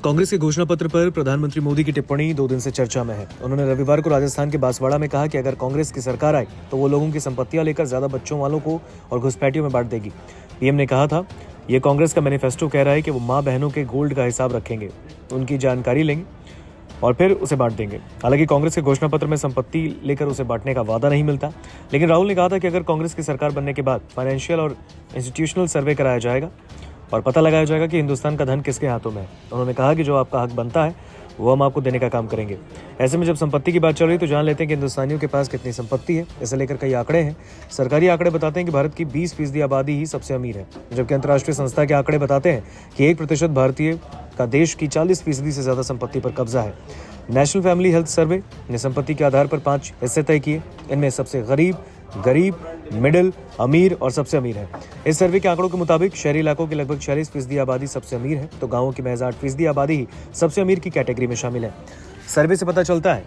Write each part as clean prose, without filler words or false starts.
कांग्रेस के घोषणा पत्र पर प्रधानमंत्री मोदी की टिप्पणी 2 दिन से चर्चा में है। उन्होंने रविवार को राजस्थान के बांसवाड़ा में कहा कि अगर कांग्रेस की सरकार आए तो वो लोगों की संपत्तियां लेकर ज्यादा बच्चों वालों को और घुसपैठियों में बांट देगी। पीएम ने कहा था, ये कांग्रेस का मैनिफेस्टो कह रहा है कि वो मां बहनों के गोल्ड का हिसाब रखेंगे, उनकी जानकारी लेंगे और फिर उसे बांट देंगे। हालांकि कांग्रेस के घोषणा पत्र में संपत्ति लेकर उसे बांटने का वादा नहीं मिलता, लेकिन राहुल ने कहा था कि अगर कांग्रेस की सरकार बनने के बाद फाइनेंशियल और इंस्टीट्यूशनल सर्वे कराया जाएगा और पता लगाया जाएगा कि हिंदुस्तान का धन किसके हाथों में है। उन्होंने कहा कि जो आपका हक बनता है वो हम आपको देने का काम करेंगे। ऐसे में जब संपत्ति की बात चल रही तो जान लेते हैं कि हिंदुस्तानियों के पास कितनी संपत्ति है। इसे लेकर कई आंकड़े हैं। सरकारी आंकड़े बताते हैं कि भारत की 20% आबादी ही सबसे अमीर है, जबकि अंतर्राष्ट्रीय संस्था के आंकड़े बताते हैं कि 1% भारतीय का देश की 40% से ज्यादा संपत्ति पर कब्जा है। नेशनल फैमिली हेल्थ सर्वे ने संपत्ति के आधार पर 5 हिस्से तय किए। इनमें सबसे गरीब, मिडिल, अमीर और सबसे अमीर है। इस सर्वे के आंकड़ों के मुताबिक शहरी इलाकों की लगभग 46% आबादी सबसे अमीर है, तो गांवों की महज 8% आबादी ही सबसे अमीर की कैटेगरी में शामिल है। सर्वे से पता चलता है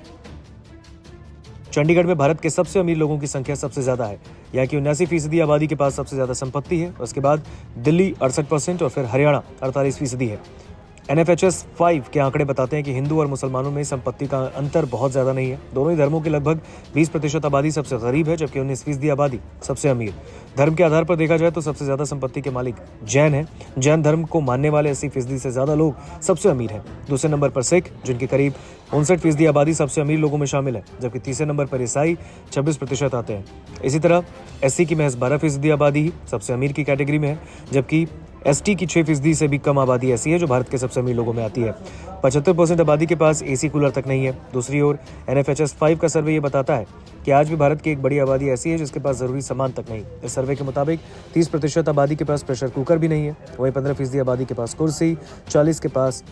चंडीगढ़ में भारत के सबसे अमीर लोगों की संख्या सबसे ज्यादा है। यहाँ की 79% आबादी के पास सबसे ज्यादा संपत्ति है। उसके बाद दिल्ली 68% और फिर हरियाणा 48% है। NFHS 5 के आंकड़े बताते हैं कि हिंदू और मुसलमानों में संपत्ति का अंतर बहुत ज्यादा नहीं है। दोनों ही धर्मों की लगभग 20% आबादी सबसे गरीब है, जबकि 19% आबादी सबसे अमीर। धर्म के आधार पर देखा जाए तो सबसे ज्यादा संपत्ति के मालिक जैन हैं। जैन धर्म को मानने वाले 80% से ज्यादा लोग सबसे अमीर हैं। दूसरे नंबर पर सिख, जिनकी करीब 59% आबादी सबसे अमीर लोगों में शामिल है, जबकि तीसरे नंबर पर ईसाई 26% आते हैं। इसी तरह SC की महज 12% आबादी ही सबसे अमीर की कैटेगरी में है, जबकि ST की 6% से भी कम आबादी ऐसी है जो भारत के सबसे अमीर लोगों में आती है। 75% आबादी के पास AC कूलर तक नहीं है। दूसरी ओर NFHS 5 का सर्वे ये बताता है कि आज भी भारत की एक बड़ी आबादी ऐसी है जिसके पास जरूरी सामान तक नहीं। इस सर्वे के मुताबिक 30% आबादी के पास प्रेशर कुकर भी नहीं है। वहीं 15% आबादी के पास कुर्सी, 40% के पास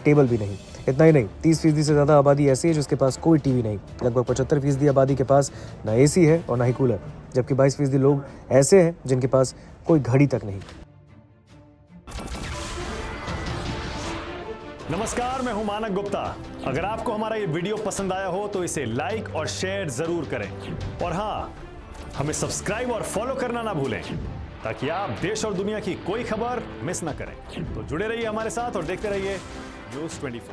टेबल भी नहीं। इतना ही नहीं, 30% से ज्यादा आबादी ऐसी है जिसके पास कोई टीवी नहीं। लगभग 75% आबादी के पास न AC है और न ही कूलर, जबकि 22% लोग ऐसे हैं जिनके पास कोई घड़ी तक नहीं। नमस्कार, मैं हूं मानक गुप्ता। अगर आपको हमारा ये वीडियो पसंद आया हो तो इसे लाइक और शेयर जरूर करें, और हाँ, हमें सब्सक्राइब और फॉलो करना ना भूलें ताकि आप देश और दुनिया की कोई खबर मिस ना करें। तो जुड़े रहिए हमारे साथ और देखते रहिए News 24।